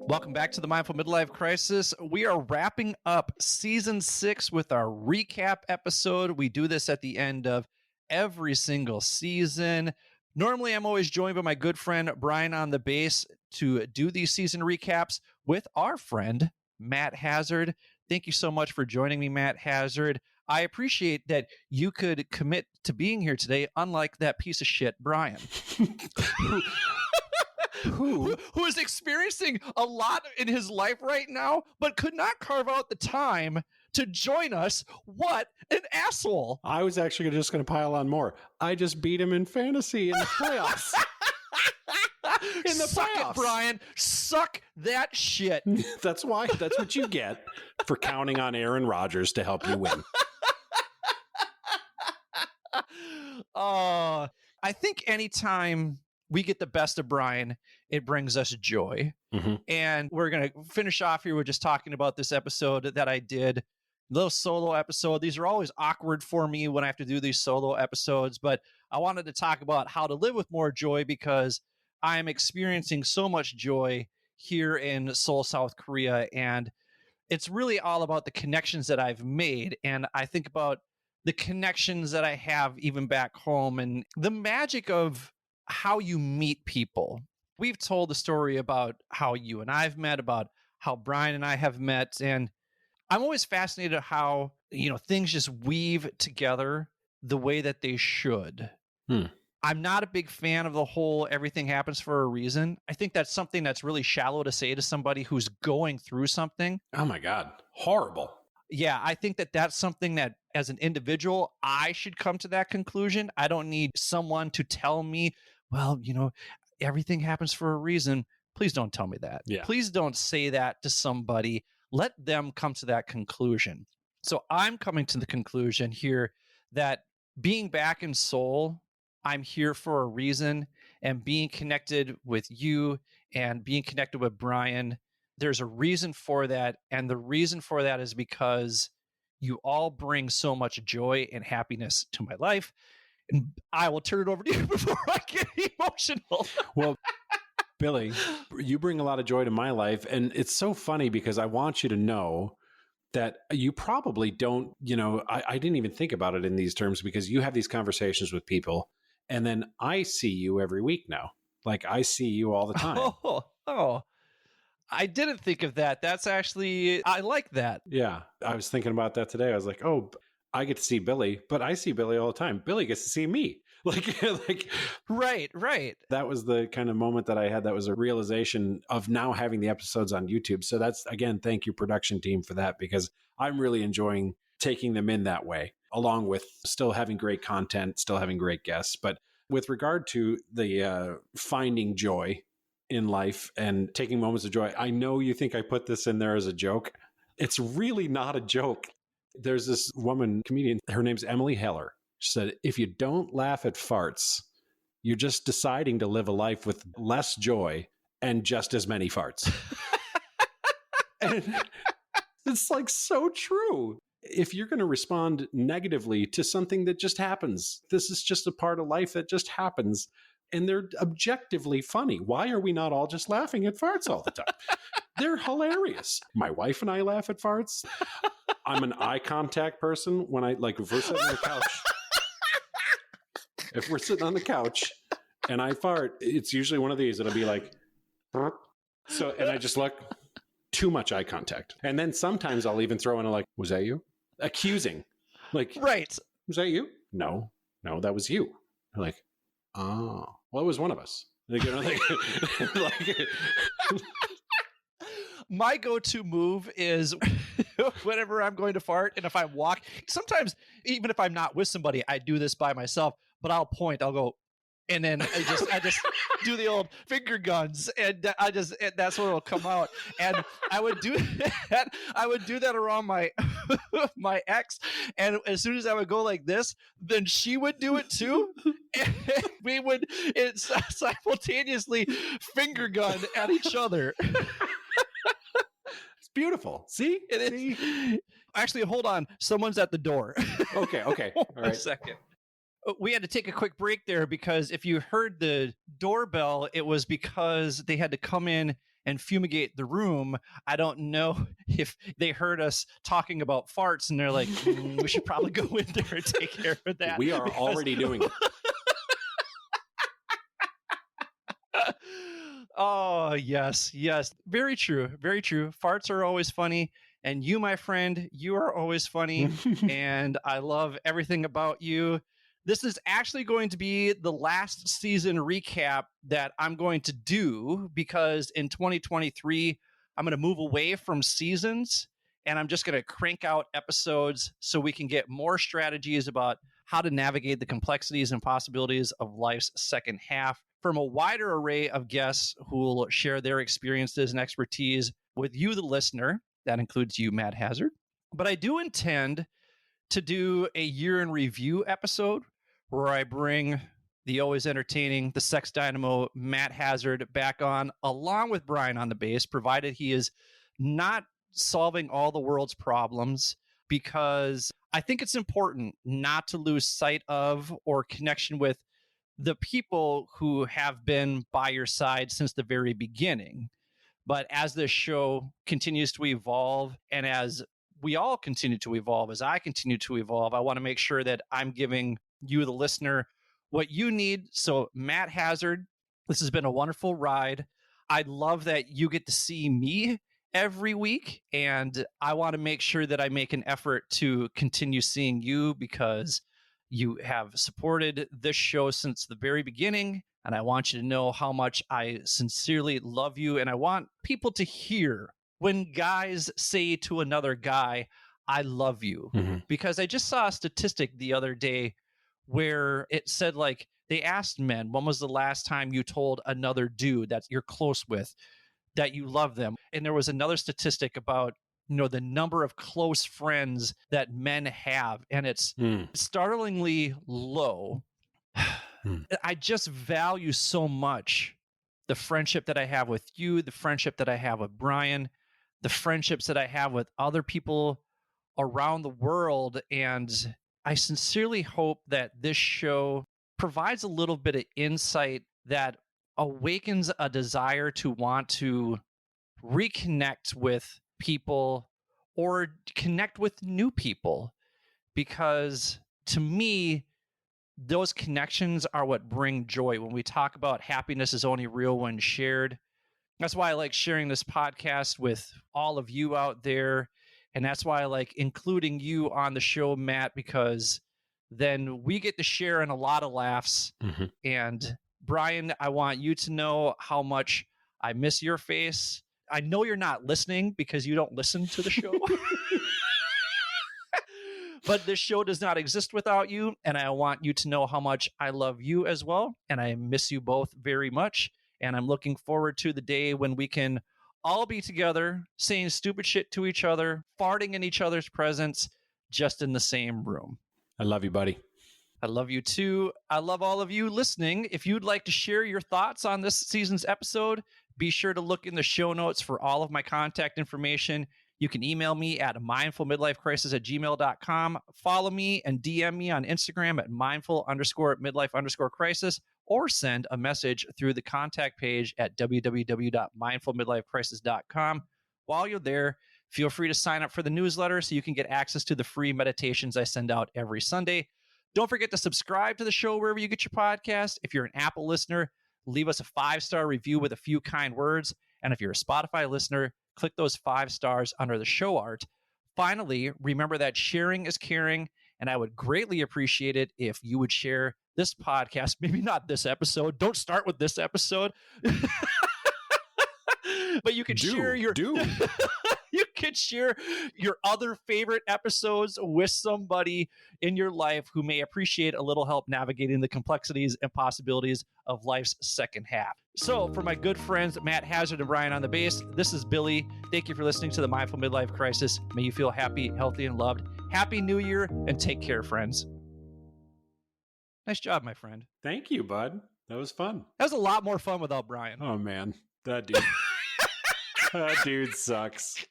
Welcome back to the Mindful Midlife Crisis. We are wrapping up season 6 with our recap episode. We do this at the end of every single season. Normally, I'm always joined by my good friend Brian on the bass to do these season recaps with our friend Matt Hazard. Thank you so much for joining me, Matt Hazard. I appreciate that you could commit to being here today, unlike that piece of shit, Brian. Who is experiencing a lot in his life right now, but could not carve out the time to join us. What an asshole. I was actually just going to pile on more. I just beat him in fantasy in the playoffs. Suck it, Brian. Suck that shit. That's what you get for counting on Aaron Rodgers to help you win. I think anytime we get the best of Brian, it brings us joy. Mm-hmm. And we're going to finish off here with just talking about this episode that I did, little solo episode. These are always awkward for me when I have to do these solo episodes, but I wanted to talk about how to live with more joy because I'm experiencing so much joy here in Seoul, South Korea. And it's really all about the connections that I've made. And I think about the connections that I have even back home and the magic of how you meet people. We've told the story about how you and I've met, about how Brian and I have met. And I'm always fascinated how, things just weave together the way that they should. I'm not a big fan of the whole everything happens for a reason. I think that's something that's really shallow to say to somebody who's going through something. Oh my God. Horrible. Yeah, I think that that's something that as an individual, I should come to that conclusion. I don't need someone to tell me, well, everything happens for a reason. Please don't tell me that. Yeah. Please don't say that to somebody. Let them come to that conclusion. So I'm coming to the conclusion here that being back in Seoul, I'm here for a reason, and being connected with you and being connected with Brian, there's a reason for that. And the reason for that is because you all bring so much joy and happiness to my life. And I will turn it over to you before I get emotional. Well, Billy, you bring a lot of joy to my life. And it's so funny because I want you to know that you probably don't, I didn't even think about it in these terms because you have these conversations with people. And then I see you every week now. Like I see you all the time. Oh, I didn't think of that. That's actually, I like that. Yeah. I was thinking about that today. I was like, oh, I get to see Billy, but I see Billy all the time. Billy gets to see me. Like, right. That was the kind of moment that I had. That was a realization of now having the episodes on YouTube. So that's, again, thank you, production team, for that, because I'm really enjoying taking them in that way, along with still having great content, still having great guests. But with regard to the finding joy in life and taking moments of joy, I know you think I put this in there as a joke. It's really not a joke. There's this woman comedian, her name's Emily Heller. She said, if you don't laugh at farts, you're just deciding to live a life with less joy and just as many farts. And it's like so true. If you're going to respond negatively to something that just happens, this is just a part of life that just happens. And they're objectively funny. Why are we not all just laughing at farts all the time? They're hilarious. My wife and I laugh at farts. I'm an eye contact person. When if we're sitting on the couch, if we're sitting on the couch and I fart, it's usually one of these. It'll be like, so, and I just look, too much eye contact. And then sometimes I'll even throw in was that you? Accusing. Right. Was that you? No, that was you. Like, oh, well, it was one of us. My go-to move is whenever I'm going to fart, and if I walk, sometimes even if I'm not with somebody, I do this by myself, but I'll point, I'll go, and then I just do the old finger guns, and that's where it'll come out. And I would do that around my my ex, and as soon as I would go like this, then she would do it too, and we would simultaneously finger gun at each other. It's beautiful. See? Actually, hold on. Someone's at the door. Okay. All right. A second. We had to take a quick break there because if you heard the doorbell, it was because they had to come in and fumigate the room. I don't know if they heard us talking about farts and they're like, we should probably go in there and take care of that. We are already doing it. Oh, yes. Very true. Farts are always funny. And you, my friend, you are always funny. And I love everything about you. This is actually going to be the last season recap that I'm going to do because in 2023, I'm going to move away from seasons and I'm just going to crank out episodes so we can get more strategies about how to navigate the complexities and possibilities of life's second half from a wider array of guests who will share their experiences and expertise with you, the listener. That includes you, Matt Hazard. But I do intend to do a year in review episode where I bring the always entertaining, the sex dynamo, Matt Hazard back on, along with Brian on the bass, provided he is not solving all the world's problems, because I think it's important not to lose sight of or connection with the people who have been by your side since the very beginning. But as this show continues to evolve and as we all continue to evolve, as I continue to evolve, I want to make sure that I'm giving you, the listener, what you need. So, Matt Hazard, this has been a wonderful ride. I love that you get to see me every week, and I want to make sure that I make an effort to continue seeing you because you have supported this show since the very beginning, and I want you to know how much I sincerely love you, and I want people to hear when guys say to another guy, I love you. Mhm. Because I just saw a statistic the other day where it said, like, they asked men, when was the last time you told another dude that you're close with that you love them? And there was another statistic about, the number of close friends that men have, and it's Mm. startlingly low. Mm. I just value so much the friendship that I have with you, the friendship that I have with Brian, the friendships that I have with other people around the world. And I sincerely hope that this show provides a little bit of insight that awakens a desire to want to reconnect with people or connect with new people. Because to me, those connections are what bring joy. When we talk about happiness is only real when shared, that's why I like sharing this podcast with all of you out there. And that's why I like including you on the show, Matt, because then we get to share in a lot of laughs. Mhm. And Brian, I want you to know how much I miss your face. I know you're not listening because you don't listen to the show. But this show does not exist without you. And I want you to know how much I love you as well. And I miss you both very much. And I'm looking forward to the day when we can all be together, saying stupid shit to each other, farting in each other's presence, just in the same room. I love you, buddy. I love you too. I love all of you listening. If you'd like to share your thoughts on this season's episode, be sure to look in the show notes for all of my contact information. You can email me at mindfulmidlifecrisis@gmail.com. Follow me and DM me on Instagram at mindful_midlife_crisis, or send a message through the contact page at www.mindfulmidlifecrisis.com. While you're there, feel free to sign up for the newsletter so you can get access to the free meditations I send out every Sunday. Don't forget to subscribe to the show wherever you get your podcast. If you're an Apple listener, leave us a 5-star review with a few kind words. And if you're a Spotify listener, click those 5 stars under the show art. Finally, remember that sharing is caring, and I would greatly appreciate it if you would share this podcast. Maybe not this episode. Don't start with this episode. But you can share your you can share your other favorite episodes with somebody in your life who may appreciate a little help navigating the complexities and possibilities of life's second half. So for my good friends, Matt Hazard and Brian on the bass, this is Billy. Thank you for listening to the Mindful Midlife Crisis. May you feel happy, healthy, and loved. Happy New Year, and take care, friends. Nice job, my friend. Thank you, bud. That was fun. That was a lot more fun without Brian. Oh, man. That dude. That dude sucks.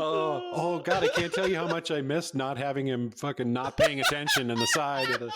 Oh, God, I can't tell you how much I missed not having him fucking not paying attention in the side of the